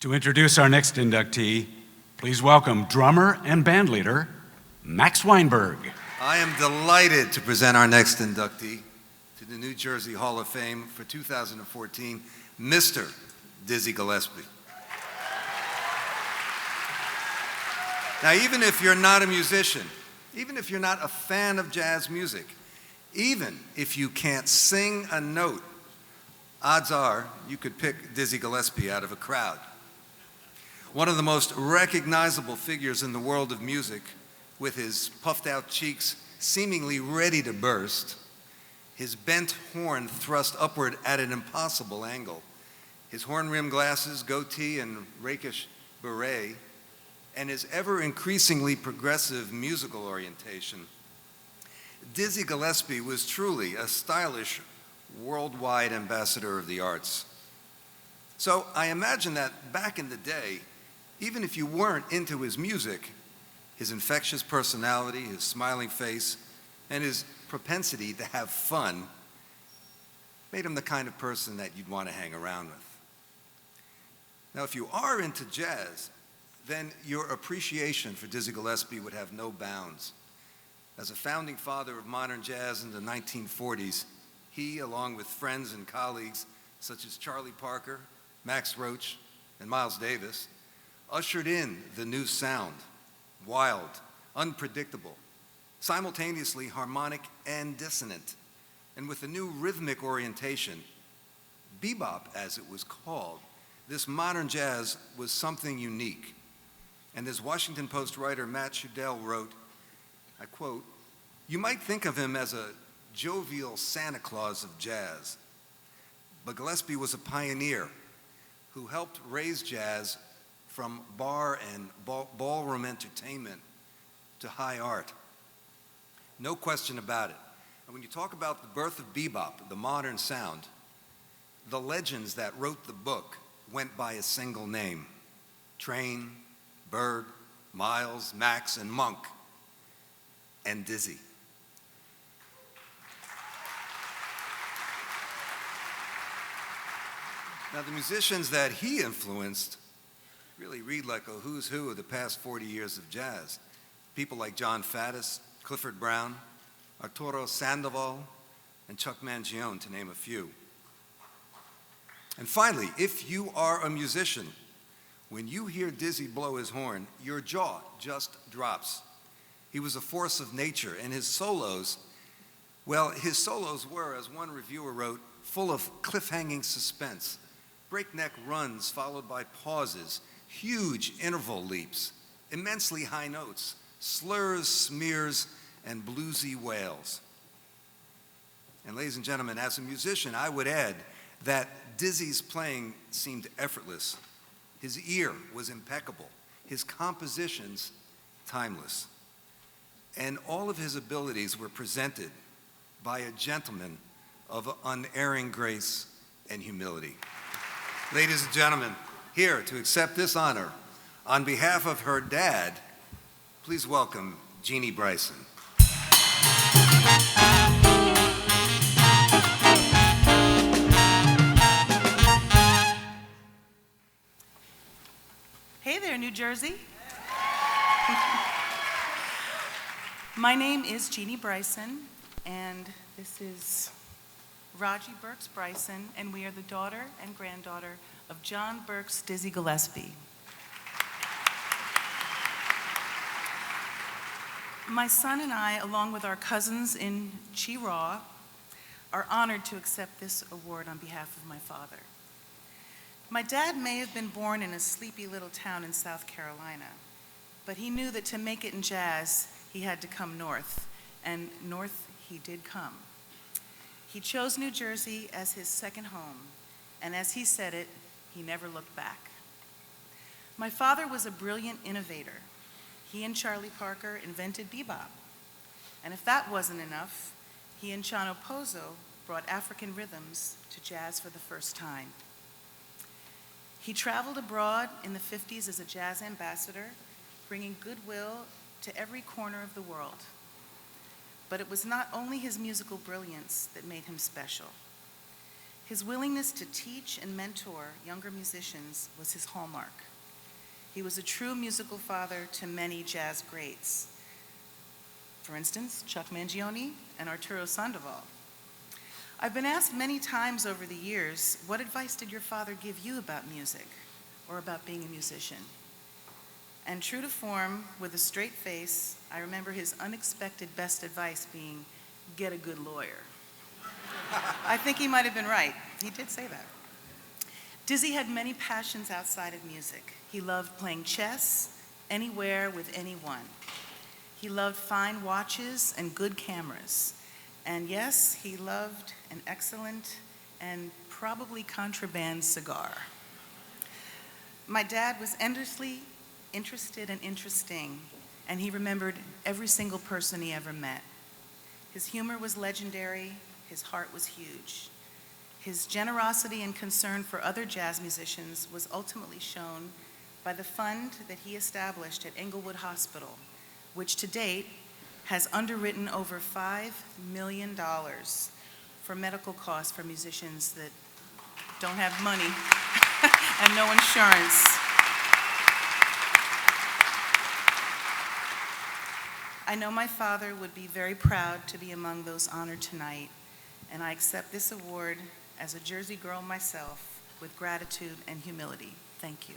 To introduce our next inductee, please welcome drummer and bandleader, Max Weinberg. I am delighted to present our next inductee to the New Jersey Hall of Fame for 2014, Mr. Dizzy Gillespie. Now, even if you're not a musician, even if you're not a fan of jazz music, even if you can't sing a note, odds are you could pick Dizzy Gillespie out of a crowd. One of the most recognizable figures in the world of music, with his puffed out cheeks seemingly ready to burst, his bent horn thrust upward at an impossible angle, his horn-rimmed glasses, goatee, and rakish beret, and his ever-increasingly progressive musical orientation. Dizzy Gillespie was truly a stylish, worldwide ambassador of the arts. So I imagine that back in the day, even if you weren't into his music, his infectious personality, his smiling face, and his propensity to have fun made him the kind of person that you'd want to hang around with. Now, if you are into jazz, then your appreciation for Dizzy Gillespie would have no bounds. As a founding father of modern jazz in the 1940s, he, along with friends and colleagues such as Charlie Parker, Max Roach, and Miles Davis, ushered in the new sound, wild, unpredictable, simultaneously harmonic and dissonant, and with a new rhythmic orientation. Bebop, as it was called, this modern jazz was something unique. And as Washington Post writer Matt Shudell wrote, I quote, "You might think of him as a jovial Santa Claus of jazz, but Gillespie was a pioneer who helped raise jazz from bar and ballroom entertainment to high art. No question about it. And when you talk about the birth of bebop, the modern sound, the legends that wrote the book went by a single name: Train, Bird, Miles, Max, and Monk, and Dizzy. Now, the musicians that he influenced really read like a who's who of the past 40 years of jazz. People like John Faddis, Clifford Brown, Arturo Sandoval, and Chuck Mangione, to name a few. And finally, if you are a musician, when you hear Dizzy blow his horn, your jaw just drops. He was a force of nature, and his solos were, as one reviewer wrote, full of cliff-hanging suspense, breakneck runs followed by pauses, huge interval leaps, immensely high notes, slurs, smears, and bluesy wails. And ladies and gentlemen, as a musician, I would add that Dizzy's playing seemed effortless. His ear was impeccable, his compositions timeless, and all of his abilities were presented by a gentleman of unerring grace and humility. Ladies and gentlemen, here to accept this honor, on behalf of her dad, please welcome Jeannie Bryson. Hey there, New Jersey. My name is Jeannie Bryson, and this is Raji Burks Bryson, and we are the daughter and granddaughter of John Burks Dizzy Gillespie. My son and I, along with our cousins in Chiraw, are honored to accept this award on behalf of my father. My dad may have been born in a sleepy little town in South Carolina, but he knew that to make it in jazz, he had to come north, and north he did come. He chose New Jersey as his second home, and as he said it, he never looked back. My father was a brilliant innovator. He and Charlie Parker invented bebop. And if that wasn't enough, he and Chano Pozo brought African rhythms to jazz for the first time. He traveled abroad in the 50s as a jazz ambassador, bringing goodwill to every corner of the world. But it was not only his musical brilliance that made him special. His willingness to teach and mentor younger musicians was his hallmark. He was a true musical father to many jazz greats. For instance, Chuck Mangione and Arturo Sandoval. I've been asked many times over the years, what advice did your father give you about music or about being a musician? And true to form, with a straight face, I remember his unexpected best advice being, get a good lawyer. I think he might have been right. He did say that. Dizzy had many passions outside of music. He loved playing chess, anywhere with anyone. He loved fine watches and good cameras. And yes, he loved an excellent and probably contraband cigar. My dad was endlessly interested and interesting, and he remembered every single person he ever met. His humor was legendary. His heart was huge. His generosity and concern for other jazz musicians was ultimately shown by the fund that he established at Englewood Hospital, which to date has underwritten over $5 million for medical costs for musicians that don't have money and no insurance. I know my father would be very proud to be among those honored tonight, and I accept this award as a Jersey girl myself with gratitude and humility. Thank you.